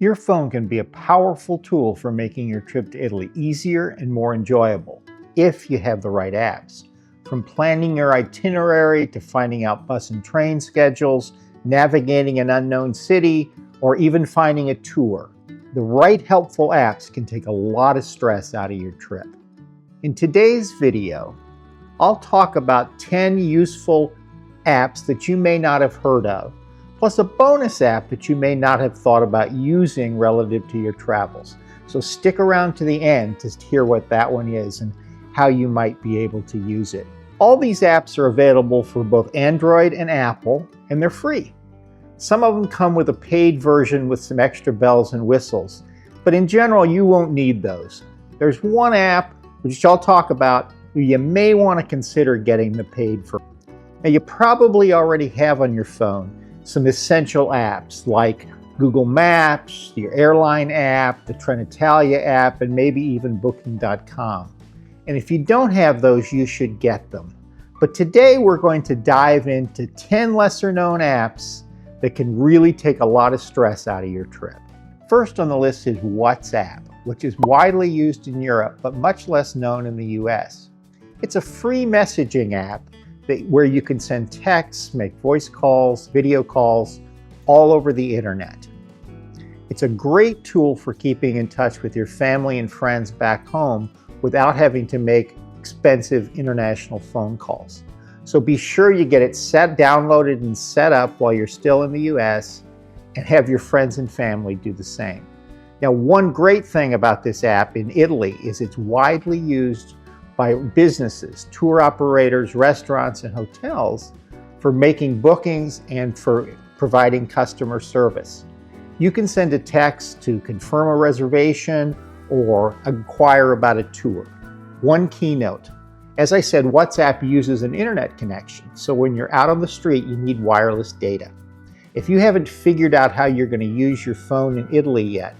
Your phone can be a powerful tool for making your trip to Italy easier and more enjoyable, if you have the right apps. From planning your itinerary to finding out bus and train schedules, navigating an unknown city, or even finding a tour. The right helpful apps can take a lot of stress out of your trip. In today's video, I'll talk about 10 useful apps that you may not have heard of, plus a bonus app that you may not have thought about using relative to your travels. So stick around to the end to hear what that one is and how you might be able to use it. All these apps are available for both Android and Apple, and they're free. Some of them come with a paid version with some extra bells and whistles, but in general, you won't need those. There's one app, which I'll talk about, you may want to consider getting the paid for. Now, you probably already have on your phone some essential apps like Google Maps, your airline app, the Trenitalia app, and maybe even Booking.com. And if you don't have those, you should get them. But today we're going to dive into 10 lesser known apps that can really take a lot of stress out of your trip. First on the list is WhatsApp, which is widely used in Europe, but much less known in the US. It's a free messaging app where you can send texts, make voice calls, video calls, all over the internet. It's a great tool for keeping in touch with your family and friends back home without having to make expensive international phone calls. So be sure you get it downloaded and set up while you're still in the US, and have your friends and family do the same. Now, one great thing about this app in Italy is it's widely used by businesses, tour operators, restaurants, and hotels for making bookings and for providing customer service. You can send a text to confirm a reservation or inquire about a tour. One keynote. As I said, WhatsApp uses an internet connection, so when you're out on the street, you need wireless data. If you haven't figured out how you're going to use your phone in Italy yet,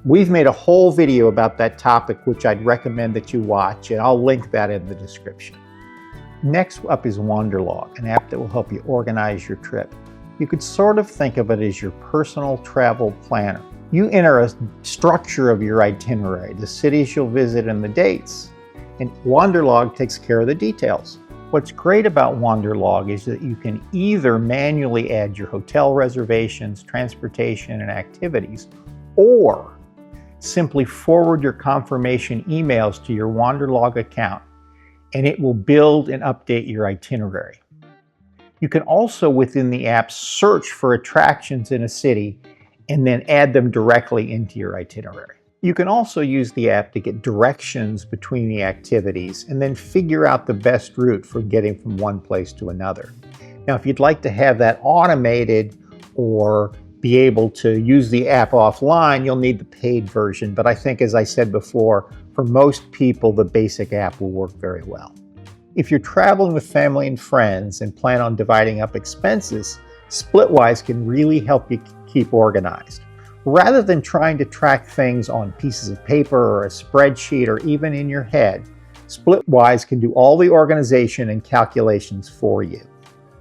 we've made a whole video about that topic, which I'd recommend that you watch, and I'll link that in the description. Next up is Wanderlog, an app that will help you organize your trip. You could sort of think of it as your personal travel planner. You enter a structure of your itinerary, the cities you'll visit and the dates, and Wanderlog takes care of the details. What's great about Wanderlog is that you can either manually add your hotel reservations, transportation, and activities, or simply forward your confirmation emails to your Wanderlog account, and it will build and update your itinerary. You can also, within the app, search for attractions in a city and then add them directly into your itinerary. You can also use the app to get directions between the activities and then figure out the best route for getting from one place to another. Now, if you'd like to have that automated or be able to use the app offline, you'll need the paid version. But I think, as I said before, for most people, the basic app will work very well. If you're traveling with family and friends and plan on dividing up expenses, Splitwise can really help you keep organized. Rather than trying to track things on pieces of paper or a spreadsheet or even in your head, Splitwise can do all the organization and calculations for you.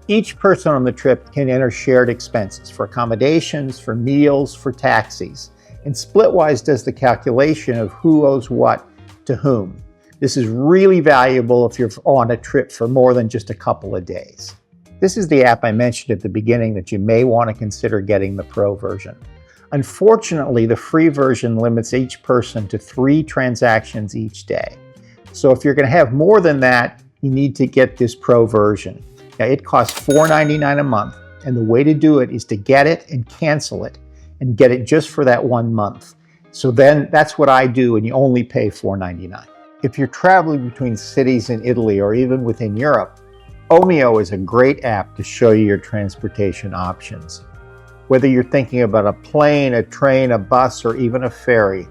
Each person on the trip can enter shared expenses for accommodations, for meals, for taxis, and Splitwise does the calculation of who owes what to whom. This is really valuable if you're on a trip for more than just a couple of days. This is the app I mentioned at the beginning that you may want to consider getting the Pro version. Unfortunately, the free version limits each person to 3 transactions each day. So if you're going to have more than that, you need to get this Pro version. Now, it costs $4.99 a month, and the way to do it is to get it and cancel it, and get it just for that 1 month. So then that's what I do, and you only pay $4.99. If you're traveling between cities in Italy or even within Europe, Omio is a great app to show you your transportation options. Whether you're thinking about a plane, a train, a bus, or even a ferry,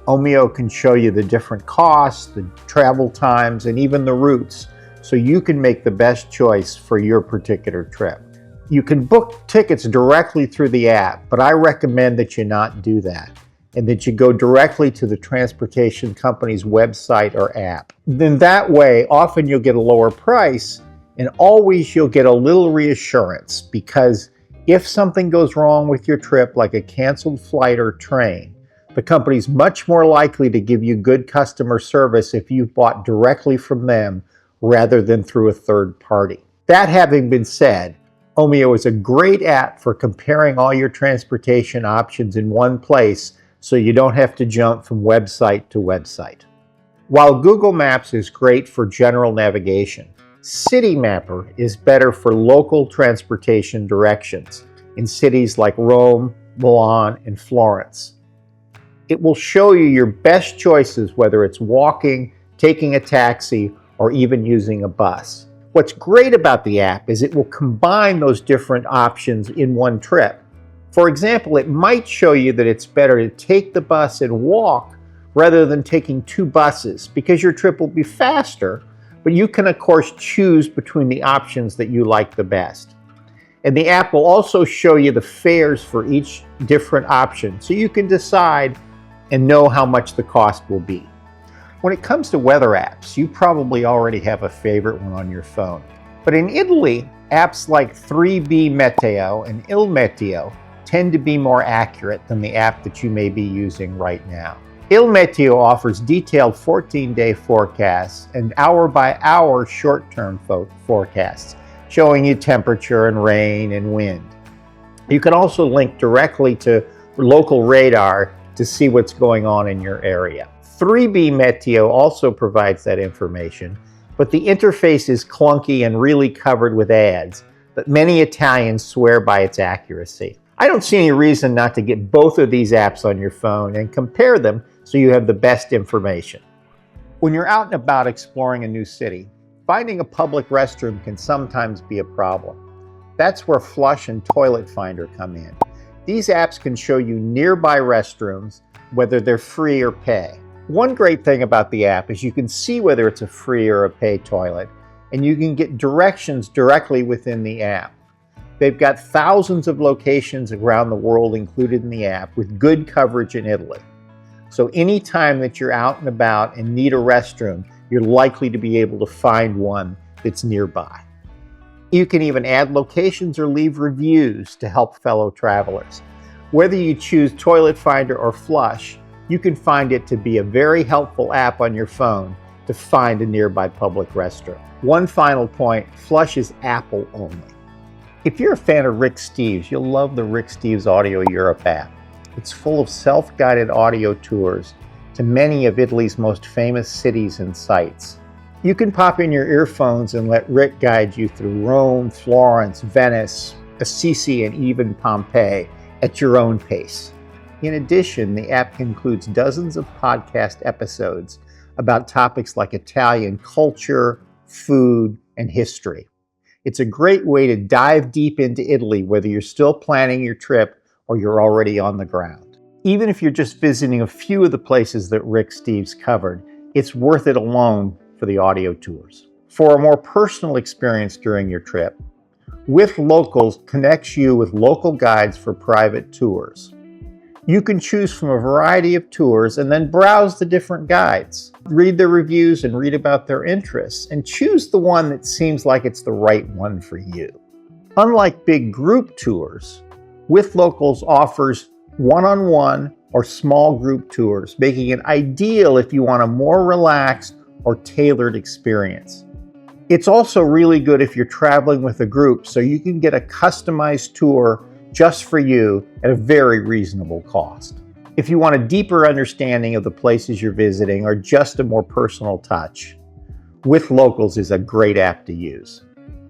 Omio can show you the different costs, the travel times, and even the routes, so you can make the best choice for your particular trip. You can book tickets directly through the app, but I recommend that you not do that, and that you go directly to the transportation company's website or app. Then that way, often you'll get a lower price, and always you'll get a little reassurance, because If something goes wrong with your trip, like a canceled flight or train, the company's much more likely to give you good customer service if you bought directly from them rather than through a third party. That having been said, Omio is a great app for comparing all your transportation options in one place so you don't have to jump from website to website. While Google Maps is great for general navigation, Citymapper is better for local transportation directions in cities like Rome, Milan, and Florence. It will show you your best choices, whether it's walking, taking a taxi, or even using a bus. What's great about the app is it will combine those different options in one trip. For example, it might show you that it's better to take the bus and walk rather than taking two buses because your trip will be faster, but you can of course choose between the options that you like the best. And the app will also show you the fares for each different option so you can decide and know how much the cost will be. When it comes to weather apps, you probably already have a favorite one on your phone. But in Italy, apps like 3B Meteo and Il Meteo tend to be more accurate than the app that you may be using right now. Il Meteo offers detailed 14-day forecasts and hour-by-hour short-term forecasts, showing you temperature and rain and wind. You can also link directly to local radar to see what's going on in your area. 3B Meteo also provides that information, but the interface is clunky and really covered with ads, but many Italians swear by its accuracy. I don't see any reason not to get both of these apps on your phone and compare them so you have the best information. When you're out and about exploring a new city, finding a public restroom can sometimes be a problem. That's where Flush and Toilet Finder come in. These apps can show you nearby restrooms, whether they're free or pay. One great thing about the app is you can see whether it's a free or a pay toilet, and you can get directions directly within the app. They've got thousands of locations around the world included in the app with good coverage in Italy. So anytime that you're out and about and need a restroom, you're likely to be able to find one that's nearby. You can even add locations or leave reviews to help fellow travelers. Whether you choose Toilet Finder or Flush, you can find it to be a very helpful app on your phone to find a nearby public restroom. One final point, Flush is Apple only. If you're a fan of Rick Steves, you'll love the Rick Steves Audio Europe app. It's full of self-guided audio tours to many of Italy's most famous cities and sites. You can pop in your earphones and let Rick guide you through Rome, Florence, Venice, Assisi, and even Pompeii at your own pace. In addition, the app includes dozens of podcast episodes about topics like Italian culture, food, and history. It's a great way to dive deep into Italy, whether you're still planning your trip or you're already on the ground. Even if you're just visiting a few of the places that Rick Steves covered, it's worth it alone for the audio tours. For a more personal experience during your trip, With Locals connects you with local guides for private tours. You can choose from a variety of tours and then browse the different guides. Read their reviews and read about their interests, and choose the one that seems like it's the right one for you. Unlike big group tours, With Locals offers one-on-one or small group tours, making it ideal if you want a more relaxed or tailored experience. It's also really good if you're traveling with a group, so you can get a customized tour just for you at a very reasonable cost. If you want a deeper understanding of the places you're visiting or just a more personal touch, With Locals is a great app to use.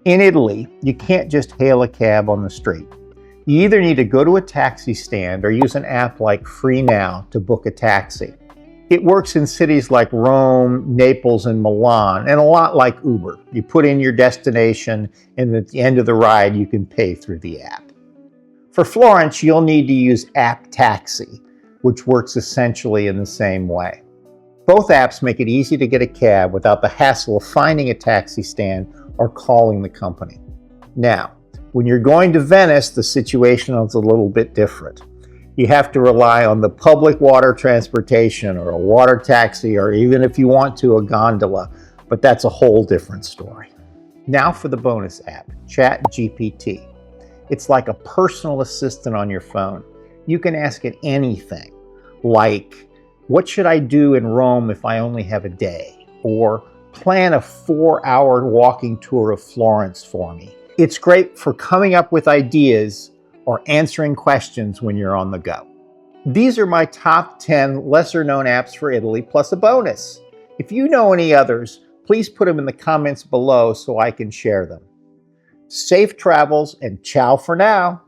In Italy, you can't just hail a cab on the street. You either need to go to a taxi stand or use an app like FreeNow to book a taxi. It works in cities like Rome, Naples, and Milan, and a lot like Uber. You put in your destination, and at the end of the ride, you can pay through the app. For Florence, you'll need to use App Taxi, which works essentially in the same way. Both apps make it easy to get a cab without the hassle of finding a taxi stand or calling the company. Now, when you're going to Venice, the situation is a little bit different. You have to rely on the public water transportation or a water taxi, or even if you want to, a gondola, but that's a whole different story. Now for the bonus app, ChatGPT. It's like a personal assistant on your phone. You can ask it anything, like, what should I do in Rome if I only have a day? Or plan a 4-hour walking tour of Florence for me. It's great for coming up with ideas or answering questions when you're on the go. These are my top 10 lesser known apps for Italy, plus a bonus. If you know any others, please put them in the comments below so I can share them. Safe travels and ciao for now.